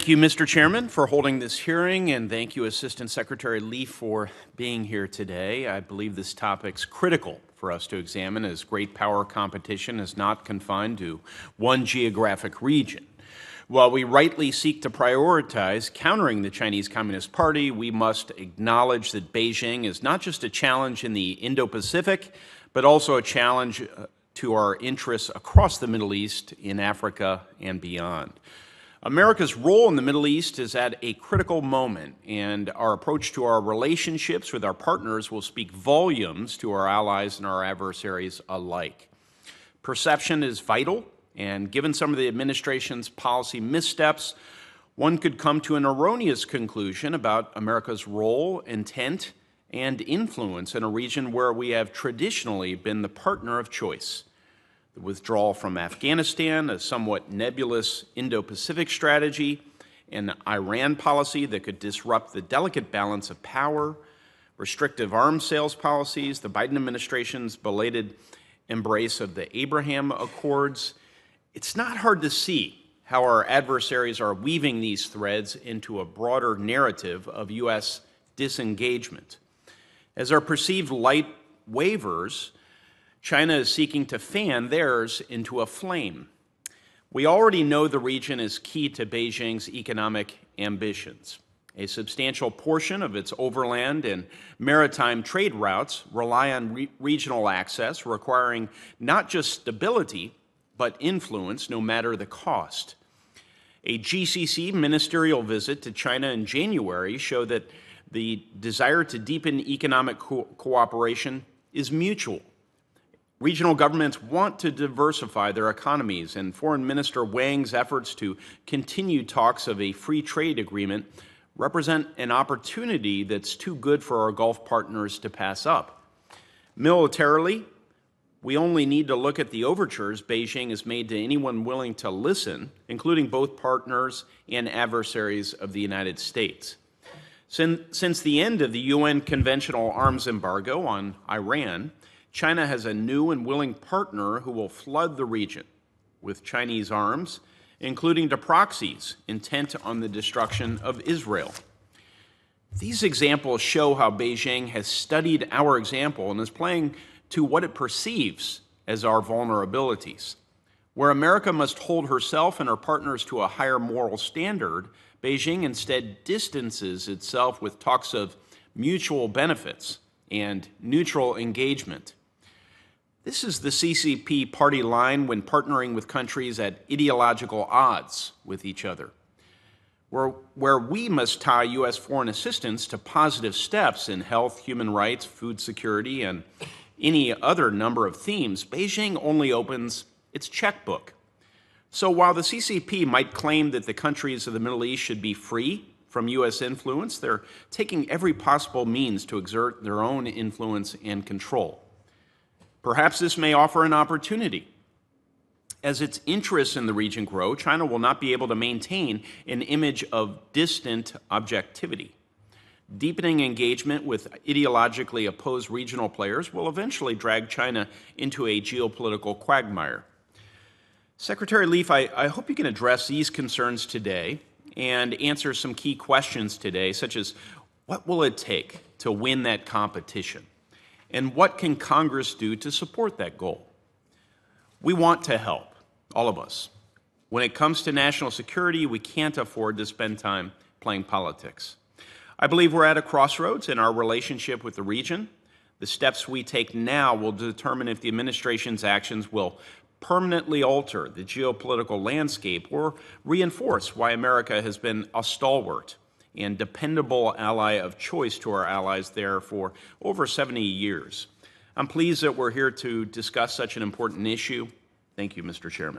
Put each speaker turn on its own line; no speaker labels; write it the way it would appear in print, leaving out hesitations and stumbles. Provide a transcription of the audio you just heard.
Thank you, Mr. Chairman, for holding this hearing, and thank you, Assistant Secretary Lee, for being here today. I believe this topic's critical for us to examine, as great power competition is not confined to one geographic region. While we rightly seek to prioritize countering the Chinese Communist Party, we must acknowledge that Beijing is not just a challenge in the Indo-Pacific, but also a challenge to our interests across the Middle East, in Africa, and beyond. America's role in the Middle East is at a critical moment, and our approach to our relationships with our partners will speak volumes to our allies and our adversaries alike. Perception is vital, and given some of the administration's policy missteps, one could come to an erroneous conclusion about America's role, intent, and influence in a region where we have traditionally been the partner of choice. The withdrawal from Afghanistan, a somewhat nebulous Indo-Pacific strategy, an Iran policy that could disrupt the delicate balance of power, restrictive arms sales policies, the Biden administration's belated embrace of the Abraham Accords. It's not hard to see how our adversaries are weaving these threads into a broader narrative of U.S. disengagement. As our perceived light wavers, China is seeking to fan theirs into a flame. We already know the region is key to Beijing's economic ambitions. A substantial portion of its overland and maritime trade routes rely on regional access, requiring not just stability, but influence, no matter the cost. A GCC ministerial visit to China in January showed that the desire to deepen economic cooperation is mutual. Regional governments want to diversify their economies, and Foreign Minister Wang's efforts to continue talks of a free trade agreement represent an opportunity that's too good for our Gulf partners to pass up. Militarily, we only need to look at the overtures Beijing has made to anyone willing to listen, including both partners and adversaries of the United States. Since the end of the UN conventional arms embargo on Iran, China has a new and willing partner who will flood the region with Chinese arms, including to proxies intent on the destruction of Israel. These examples show how Beijing has studied our example and is playing to what it perceives as our vulnerabilities. Where America must hold herself and her partners to a higher moral standard, Beijing instead distances itself with talks of mutual benefits and neutral engagement. This is the CCP party line when partnering with countries at ideological odds with each other. Where we must tie U.S. foreign assistance to positive steps in health, human rights, food security, and any other number of themes, Beijing only opens its checkbook. So while the CCP might claim that the countries of the Middle East should be free from U.S. influence, they're taking every possible means to exert their own influence and control. Perhaps this may offer an opportunity. As its interests in the region grow, China will not be able to maintain an image of distant objectivity. Deepening engagement with ideologically opposed regional players will eventually drag China into a geopolitical quagmire. Secretary Leaf, I hope you can address these concerns today and answer some key questions today, such as what will it take to win that competition? And what can Congress do to support that goal? We want to help, all of us. When it comes to national security, we can't afford to spend time playing politics. I believe we're at a crossroads in our relationship with the region. The steps we take now will determine if the administration's actions will permanently alter the geopolitical landscape or reinforce why America has been a stalwart and dependable ally of choice to our allies there for over 70 years. I'm pleased that we're here to discuss such an important issue. Thank you, Mr. Chairman.